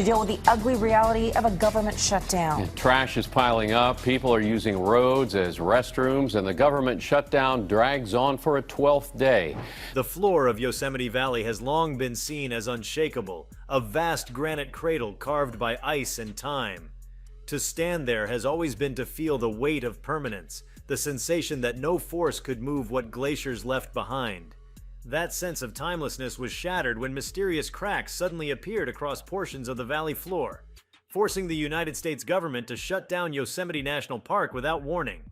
to deal with the ugly reality of a government shutdown. Trash is piling up. People are using roads as restrooms, and the government shutdown drags on for a 12th day. The floor of Yosemite Valley has long been seen as unshakable, a vast granite cradle carved by ice and time. To stand there has always been to feel the weight of permanence, the sensation that no force could move what glaciers left behind. That sense of timelessness was shattered when mysterious cracks suddenly appeared across portions of the valley floor, forcing the United States government to shut down Yosemite National Park without warning.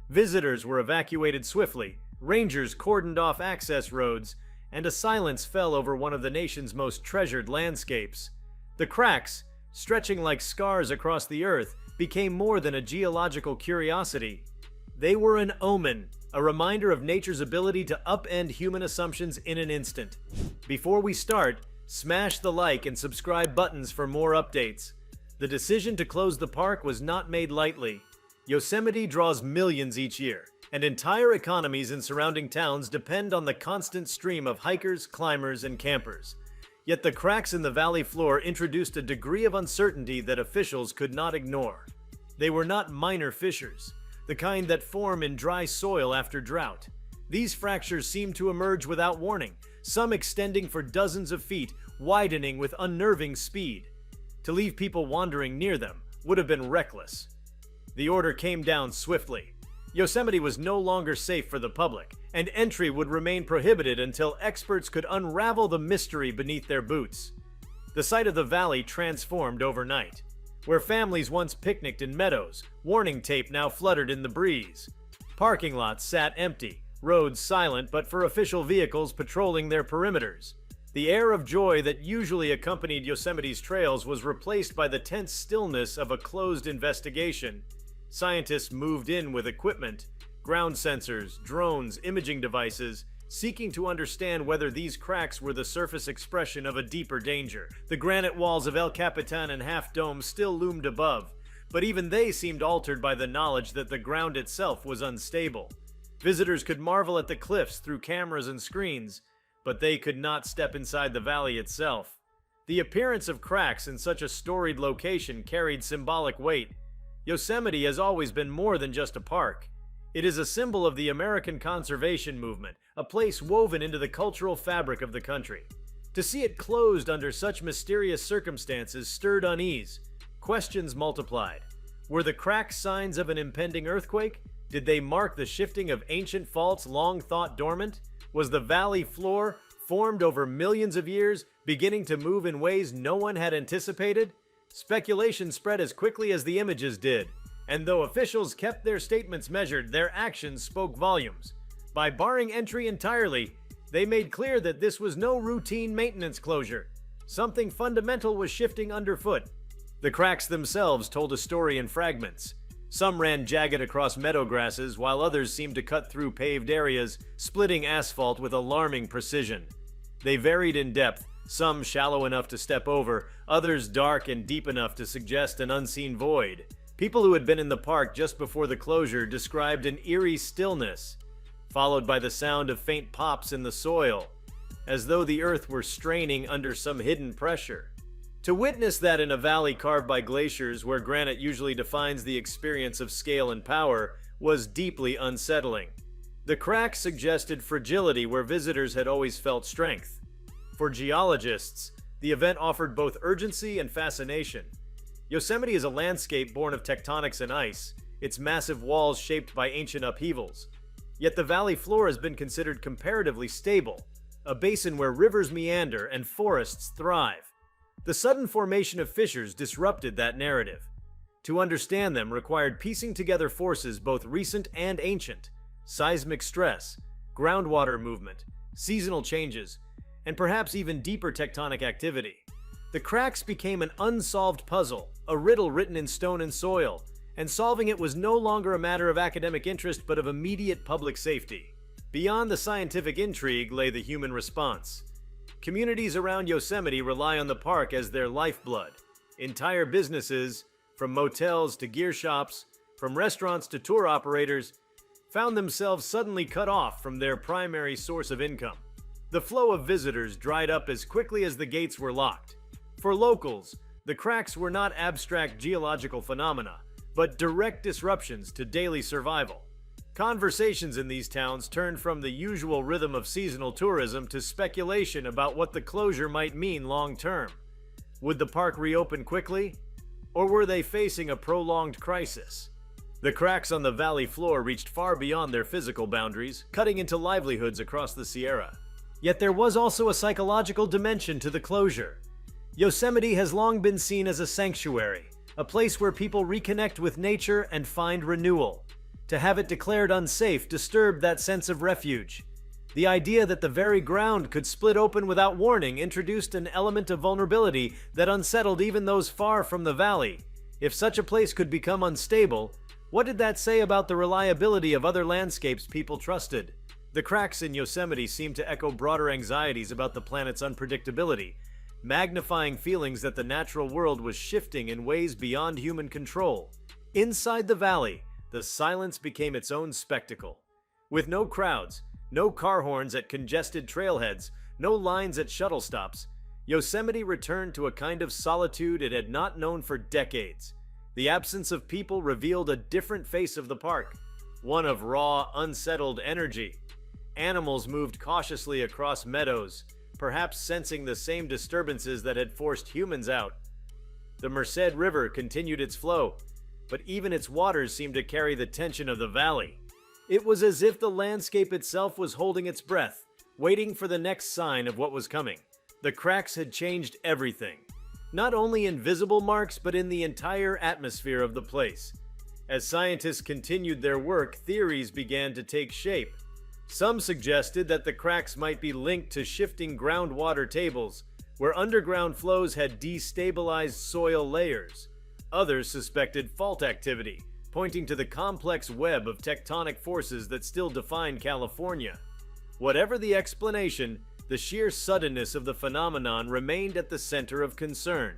Visitors were evacuated swiftly, rangers cordoned off access roads, and a silence fell over one of the nation's most treasured landscapes. The cracks, stretching like scars across the earth, became more than a geological curiosity. They were an omen, a reminder of nature's ability to upend human assumptions in an instant. Before we start, smash the like and subscribe buttons for more updates. The decision to close the park was not made lightly. Yosemite draws millions each year, and entire economies in surrounding towns depend on the constant stream of hikers, climbers, and campers. Yet the cracks in the valley floor introduced a degree of uncertainty that officials could not ignore. They were not minor fissures, the kind that form in dry soil after drought. These fractures seemed to emerge without warning, some extending for dozens of feet, widening with unnerving speed. To leave people wandering near them would have been reckless. The order came down swiftly. Yosemite was no longer safe for the public, and entry would remain prohibited until experts could unravel the mystery beneath their boots. The site of the valley transformed overnight. Where families once picnicked in meadows, warning tape now fluttered in the breeze. Parking lots sat empty, roads silent but for official vehicles patrolling their perimeters. The air of joy that usually accompanied Yosemite's trails was replaced by the tense stillness of a closed investigation. Scientists moved in with equipment, ground sensors, drones, imaging devices, seeking to understand whether these cracks were the surface expression of a deeper danger. The granite walls of El Capitan and Half Dome still loomed above, but even they seemed altered by the knowledge that the ground itself was unstable. Visitors could marvel at the cliffs through cameras and screens, but they could not step inside the valley itself. The appearance of cracks in such a storied location carried symbolic weight. Yosemite has always been more than just a park. It is a symbol of the American conservation movement, a place woven into the cultural fabric of the country. To see it closed under such mysterious circumstances stirred unease. Questions multiplied. Were the cracks signs of an impending earthquake? Did they mark the shifting of ancient faults long thought dormant? Was the valley floor, formed over millions of years, beginning to move in ways no one had anticipated? Speculation spread as quickly as the images did. And though officials kept their statements measured, their actions spoke volumes. By barring entry entirely, they made clear that this was no routine maintenance closure. Something fundamental was shifting underfoot. The cracks themselves told a story in fragments. Some ran jagged across meadow grasses, while others seemed to cut through paved areas, splitting asphalt with alarming precision. They varied in depth, some shallow enough to step over, others dark and deep enough to suggest an unseen void. People who had been in the park just before the closure described an eerie stillness, followed by the sound of faint pops in the soil, as though the earth were straining under some hidden pressure. To witness that in a valley carved by glaciers where granite usually defines the experience of scale and power was deeply unsettling. The cracks suggested fragility where visitors had always felt strength. For geologists, the event offered both urgency and fascination. Yosemite is a landscape born of tectonics and ice, its massive walls shaped by ancient upheavals. Yet the valley floor has been considered comparatively stable, a basin where rivers meander and forests thrive. The sudden formation of fissures disrupted that narrative. To understand them required piecing together forces both recent and ancient: seismic stress, groundwater movement, seasonal changes, and perhaps even deeper tectonic activity. The cracks became an unsolved puzzle, a riddle written in stone and soil, and solving it was no longer a matter of academic interest but of immediate public safety. Beyond the scientific intrigue lay the human response. Communities around Yosemite rely on the park as their lifeblood. Entire businesses, from motels to gear shops, from restaurants to tour operators, found themselves suddenly cut off from their primary source of income. The flow of visitors dried up as quickly as the gates were locked. For locals, The cracks were not abstract geological phenomena, but direct disruptions to daily survival. Conversations in these towns turned from the usual rhythm of seasonal tourism to speculation about what the closure might mean long-term. Would the park reopen quickly? Or were they facing a prolonged crisis? The cracks on the valley floor reached far beyond their physical boundaries, cutting into livelihoods across the Sierra. Yet there was also a psychological dimension to the closure. Yosemite has long been seen as a sanctuary, a place where people reconnect with nature and find renewal. To have it declared unsafe disturbed that sense of refuge. The idea that the very ground could split open without warning introduced an element of vulnerability that unsettled even those far from the valley. If such a place could become unstable, what did that say about the reliability of other landscapes people trusted? The cracks in Yosemite seem to echo broader anxieties about the planet's unpredictability, magnifying feelings that the natural world was shifting in ways beyond human control. Inside the valley, the silence became its own spectacle. With no crowds, no car horns at congested trailheads, no lines at shuttle stops, Yosemite returned to a kind of solitude it had not known for decades. The absence of people revealed a different face of the park, one of raw, unsettled energy. Animals moved cautiously across meadows, perhaps sensing the same disturbances that had forced humans out. The Merced River continued its flow, but even its waters seemed to carry the tension of the valley. It was as if the landscape itself was holding its breath, waiting for the next sign of what was coming. The cracks had changed everything, not only in visible marks but in the entire atmosphere of the place. As scientists continued their work, theories began to take shape. Some suggested that the cracks might be linked to shifting groundwater tables, where underground flows had destabilized soil layers. Others suspected fault activity, pointing to the complex web of tectonic forces that still define California. Whatever the explanation, the sheer suddenness of the phenomenon remained at the center of concern.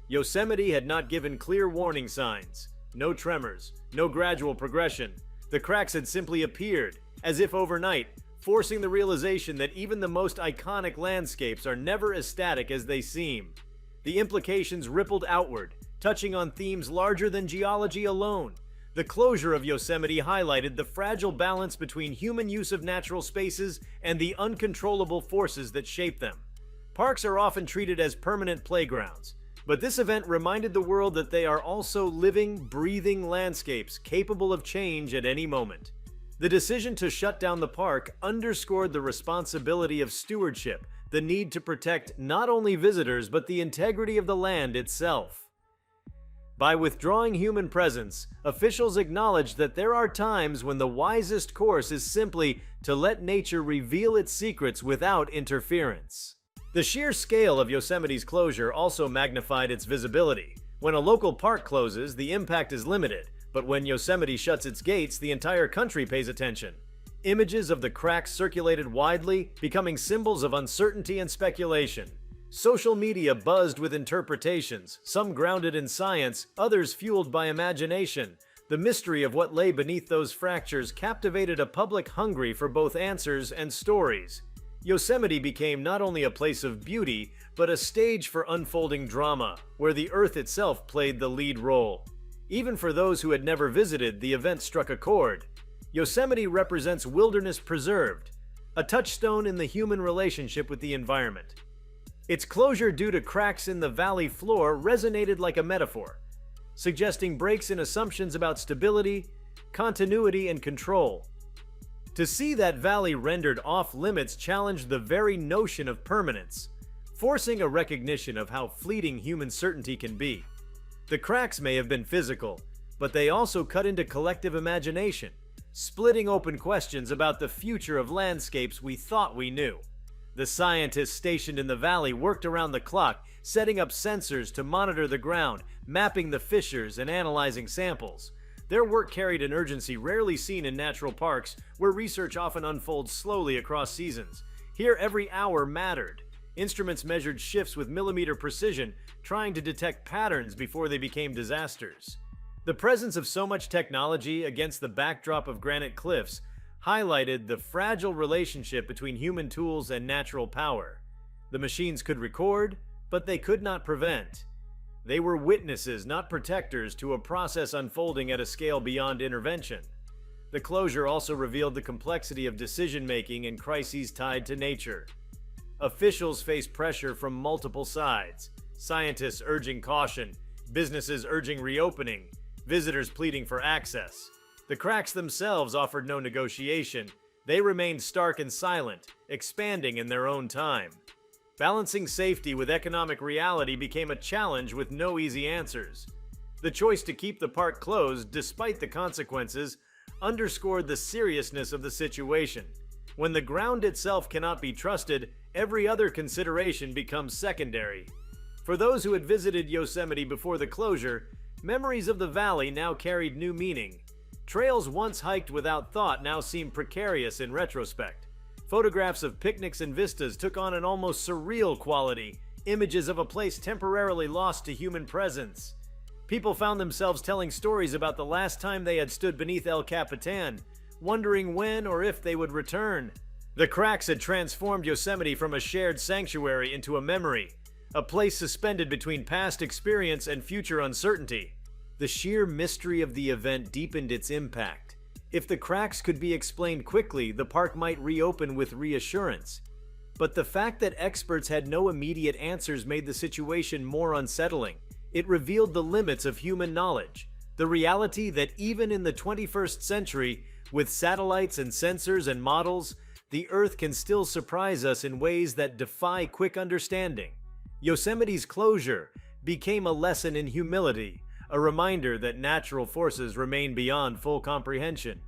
Yosemite had not given clear warning signs. No tremors, no gradual progression. The cracks had simply appeared, as if overnight, forcing the realization that even the most iconic landscapes are never as static as they seem. The implications rippled outward, touching on themes larger than geology alone. The closure of Yosemite highlighted the fragile balance between human use of natural spaces and the uncontrollable forces that shape them. Parks are often treated as permanent playgrounds, but this event reminded the world that they are also living, breathing landscapes capable of change at any moment. The decision to shut down the park underscored the responsibility of stewardship, the need to protect not only visitors but the integrity of the land itself. By withdrawing human presence, officials acknowledged that there are times when the wisest course is simply to let nature reveal its secrets without interference. The sheer scale of Yosemite's closure also magnified its visibility. When a local park closes, the impact is limited, but when Yosemite shuts its gates, the entire country pays attention. Images of the cracks circulated widely, becoming symbols of uncertainty and speculation. Social media buzzed with interpretations, some grounded in science, others fueled by imagination. The mystery of what lay beneath those fractures captivated a public hungry for both answers and stories. Yosemite became not only a place of beauty, but a stage for unfolding drama, where the Earth itself played the lead role. Even for those who had never visited, the event struck a chord. Yosemite represents wilderness preserved, a touchstone in the human relationship with the environment. Its closure due to cracks in the valley floor resonated like a metaphor, suggesting breaks in assumptions about stability, continuity, and control. To see that valley rendered off-limits challenged the very notion of permanence, forcing a recognition of how fleeting human certainty can be. The cracks may have been physical, but they also cut into collective imagination, splitting open questions about the future of landscapes we thought we knew. The scientists stationed in the valley worked around the clock, setting up sensors to monitor the ground, mapping the fissures, and analyzing samples. Their work carried an urgency rarely seen in natural parks, where research often unfolds slowly across seasons. Here, every hour mattered. Instruments measured shifts with millimeter precision, trying to detect patterns before they became disasters. The presence of so much technology against the backdrop of granite cliffs highlighted the fragile relationship between human tools and natural power. The machines could record, but they could not prevent. They were witnesses, not protectors, to a process unfolding at a scale beyond intervention. The closure also revealed the complexity of decision-making in crises tied to nature. Officials face pressure from multiple sides: scientists urging caution, businesses urging reopening, visitors pleading for access. The cracks themselves offered no negotiation. They remained stark and silent, expanding in their own time. Balancing safety with economic reality became a challenge with no easy answers. The choice to keep the park closed, despite the consequences, underscored the seriousness of the situation. When the ground itself cannot be trusted, every other consideration becomes secondary. For those who had visited Yosemite before the closure, memories of the valley now carried new meaning. Trails once hiked without thought now seem precarious in retrospect. Photographs of picnics and vistas took on an almost surreal quality, images of a place temporarily lost to human presence. People found themselves telling stories about the last time they had stood beneath El Capitan, wondering when or if they would return. The cracks had transformed Yosemite from a shared sanctuary into a memory, a place suspended between past experience and future uncertainty. The sheer mystery of the event deepened its impact. If the cracks could be explained quickly, the park might reopen with reassurance. But the fact that experts had no immediate answers made the situation more unsettling. It revealed the limits of human knowledge, the reality that even in the 21st century, with satellites and sensors and models, the Earth can still surprise us in ways that defy quick understanding. Yosemite's closure became a lesson in humility, a reminder that natural forces remain beyond full comprehension.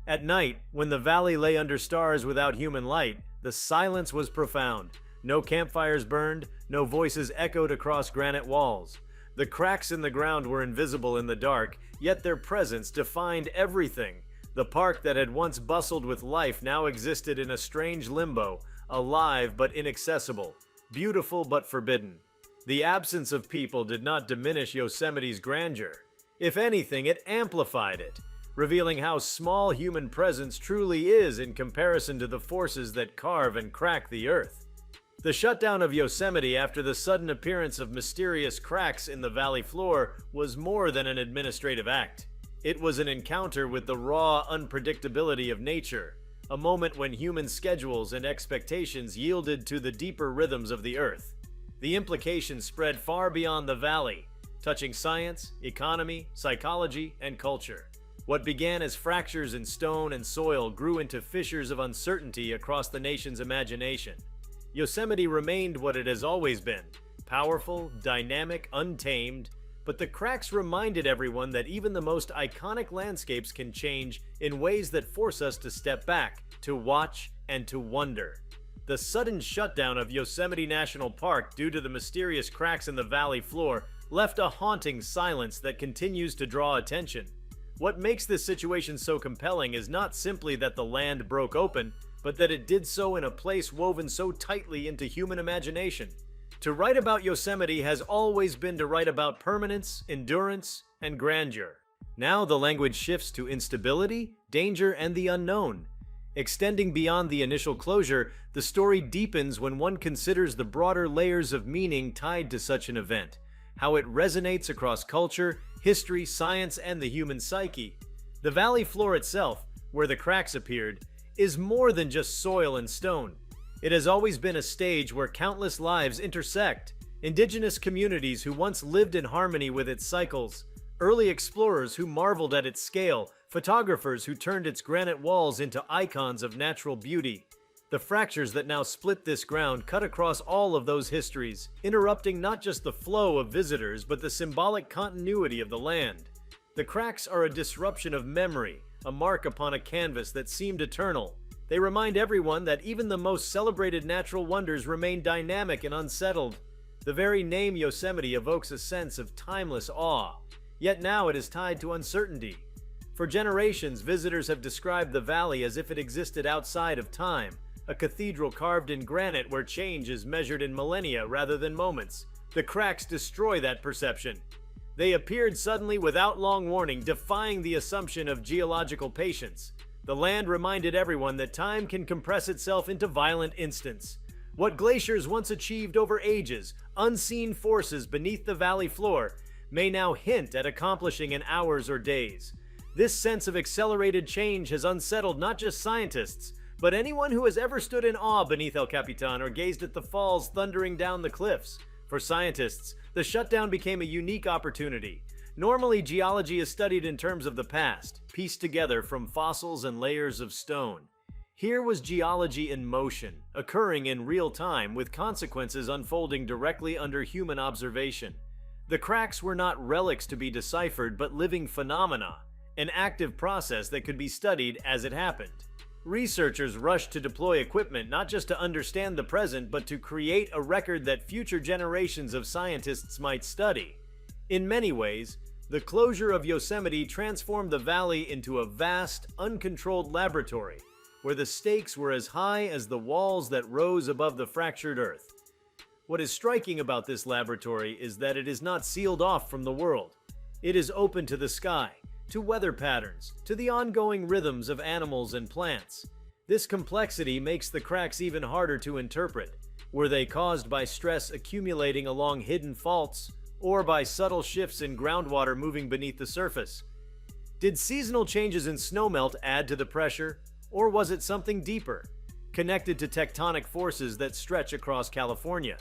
At night, when the valley lay under stars without human light, the silence was profound. No campfires burned, no voices echoed across granite walls. The cracks in the ground were invisible in the dark, yet their presence defined everything. The park that had once bustled with life now existed in a strange limbo, alive but inaccessible, beautiful but forbidden. The absence of people did not diminish Yosemite's grandeur. If anything, it amplified it, revealing how small human presence truly is in comparison to the forces that carve and crack the earth. The shutdown of Yosemite after the sudden appearance of mysterious cracks in the valley floor was more than an administrative act. It was an encounter with the raw unpredictability of nature, a moment when human schedules and expectations yielded to the deeper rhythms of the earth. The implications spread far beyond the valley, touching science, economy, psychology, and culture. What began as fractures in stone and soil grew into fissures of uncertainty across the nation's imagination. Yosemite remained what it has always been: powerful, dynamic, untamed, but the cracks reminded everyone that even the most iconic landscapes can change in ways that force us to step back, to watch, and to wonder. The sudden shutdown of Yosemite National Park due to the mysterious cracks in the valley floor left a haunting silence that continues to draw attention. What makes this situation so compelling is not simply that the land broke open, but that it did so in a place woven so tightly into human imagination. To write about Yosemite has always been to write about permanence, endurance, and grandeur. Now the language shifts to instability, danger, and the unknown. Extending beyond the initial closure, the story deepens when one considers the broader layers of meaning tied to such an event, how it resonates across culture, history, science, and the human psyche. The valley floor itself, where the cracks appeared, is more than just soil and stone. It has always been a stage where countless lives intersect. Indigenous communities who once lived in harmony with its cycles, early explorers who marveled at its scale, photographers who turned its granite walls into icons of natural beauty. The fractures that now split this ground cut across all of those histories, interrupting not just the flow of visitors but the symbolic continuity of the land. The cracks are a disruption of memory, a mark upon a canvas that seemed eternal. They remind everyone that even the most celebrated natural wonders remain dynamic and unsettled. The very name Yosemite evokes a sense of timeless awe, yet now it is tied to uncertainty. For generations, visitors have described the valley as if it existed outside of time, a cathedral carved in granite where change is measured in millennia rather than moments. The cracks destroy that perception. They appeared suddenly without long warning, defying the assumption of geological patience. The land reminded everyone that time can compress itself into violent instants. What glaciers once achieved over ages, unseen forces beneath the valley floor, may now hint at accomplishing in hours or days. This sense of accelerated change has unsettled not just scientists, but anyone who has ever stood in awe beneath El Capitan or gazed at the falls thundering down the cliffs. For scientists, the shutdown became a unique opportunity. Normally, geology is studied in terms of the past, pieced together from fossils and layers of stone. Here was geology in motion, occurring in real time, with consequences unfolding directly under human observation. The cracks were not relics to be deciphered, but living phenomena, an active process that could be studied as it happened. Researchers rushed to deploy equipment not just to understand the present, but to create a record that future generations of scientists might study. In many ways, the closure of Yosemite transformed the valley into a vast, uncontrolled laboratory, where the stakes were as high as the walls that rose above the fractured earth. What is striking about this laboratory is that it is not sealed off from the world. It is open to the sky, to weather patterns, to the ongoing rhythms of animals and plants. This complexity makes the cracks even harder to interpret. Were they caused by stress accumulating along hidden faults, or by subtle shifts in groundwater moving beneath the surface? Did seasonal changes in snowmelt add to the pressure, or was it something deeper, connected to tectonic forces that stretch across California?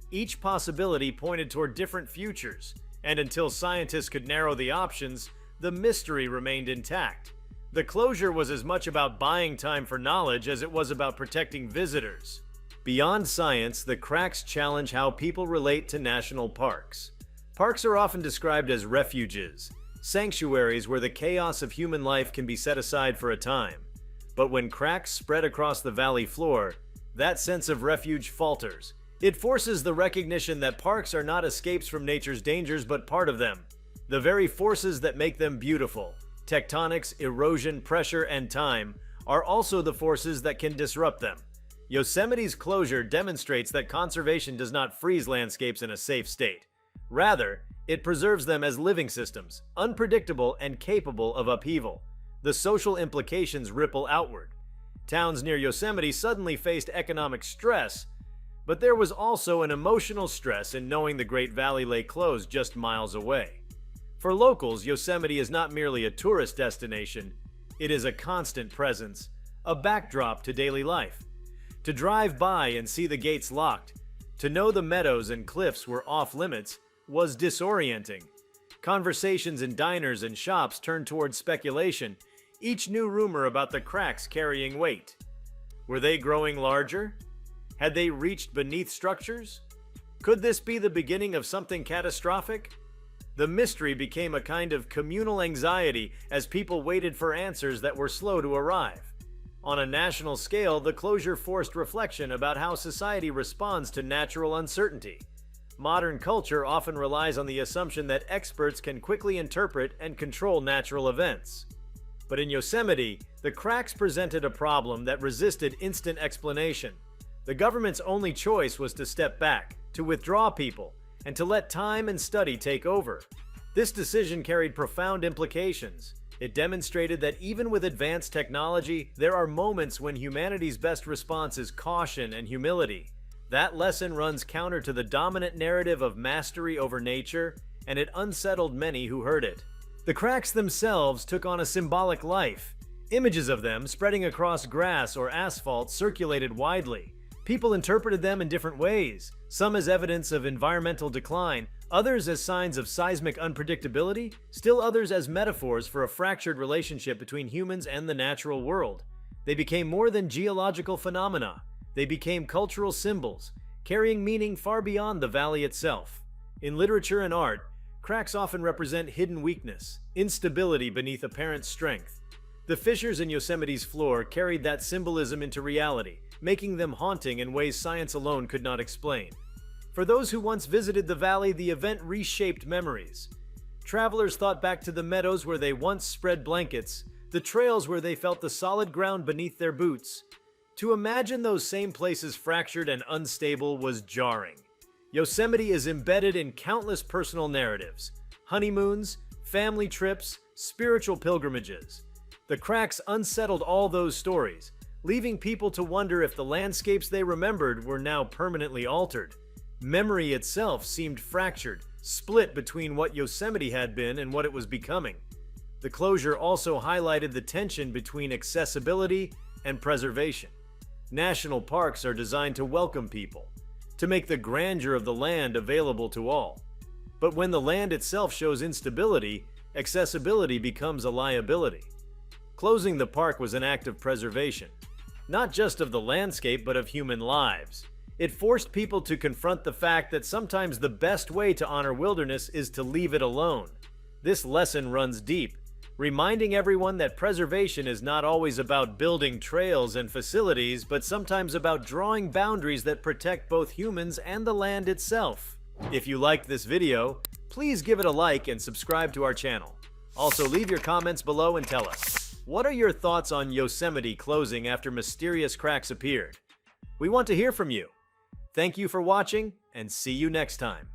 Each possibility pointed toward different futures, and until scientists could narrow the options, the mystery remained intact. The closure was as much about buying time for knowledge as it was about protecting visitors. Beyond science, the cracks challenge how people relate to national parks. Parks are often described as refuges, sanctuaries where the chaos of human life can be set aside for a time. But when cracks spread across the valley floor, that sense of refuge falters. It forces the recognition that parks are not escapes from nature's dangers, but part of them. The very forces that make them beautiful, tectonics, erosion, pressure, and time, are also the forces that can disrupt them. Yosemite's closure demonstrates that conservation does not freeze landscapes in a safe state. Rather, it preserves them as living systems, unpredictable and capable of upheaval. The social implications ripple outward. Towns near Yosemite suddenly faced economic stress, but there was also an emotional stress in knowing the Great Valley lay closed just miles away. For locals, Yosemite is not merely a tourist destination, it is a constant presence, a backdrop to daily life. To drive by and see the gates locked, to know the meadows and cliffs were off limits, was disorienting. Conversations in diners and shops turned toward speculation, each new rumor about the cracks carrying weight. Were they growing larger? Had they reached beneath structures? Could this be the beginning of something catastrophic? The mystery became a kind of communal anxiety as people waited for answers that were slow to arrive. On a national scale, the closure forced reflection about how society responds to natural uncertainty. Modern culture often relies on the assumption that experts can quickly interpret and control natural events. But in Yosemite, the cracks presented a problem that resisted instant explanation. The government's only choice was to step back, to withdraw people, and to let time and study take over. This decision carried profound implications. It demonstrated that even with advanced technology, there are moments when humanity's best response is caution and humility. That lesson runs counter to the dominant narrative of mastery over nature, and it unsettled many who heard it. The cracks themselves took on a symbolic life. Images of them spreading across grass or asphalt circulated widely. People interpreted them in different ways, some as evidence of environmental decline, others as signs of seismic unpredictability, still others as metaphors for a fractured relationship between humans and the natural world. They became more than geological phenomena. They became cultural symbols, carrying meaning far beyond the valley itself. In literature and art, cracks often represent hidden weakness, instability beneath apparent strength. The fissures in Yosemite's floor carried that symbolism into reality, making them haunting in ways science alone could not explain. For those who once visited the valley, the event reshaped memories. Travelers thought back to the meadows where they once spread blankets, the trails where they felt the solid ground beneath their boots. To imagine those same places fractured and unstable was jarring. Yosemite is embedded in countless personal narratives: honeymoons, family trips, spiritual pilgrimages. The cracks unsettled all those stories, leaving people to wonder if the landscapes they remembered were now permanently altered. Memory itself seemed fractured, split between what Yosemite had been and what it was becoming. The closure also highlighted the tension between accessibility and preservation. National parks are designed to welcome people, to make the grandeur of the land available to all. But when the land itself shows instability, accessibility becomes a liability. Closing the park was an act of preservation, not just of the landscape but of human lives. It forced people to confront the fact that sometimes the best way to honor wilderness is to leave it alone. This lesson runs deep, reminding everyone that preservation is not always about building trails and facilities, but sometimes about drawing boundaries that protect both humans and the land itself. If you liked this video, please give it a like and subscribe to our channel. Also, leave your comments below and tell us, what are your thoughts on Yosemite closing after mysterious cracks appeared? We want to hear from you. Thank you for watching, and see you next time.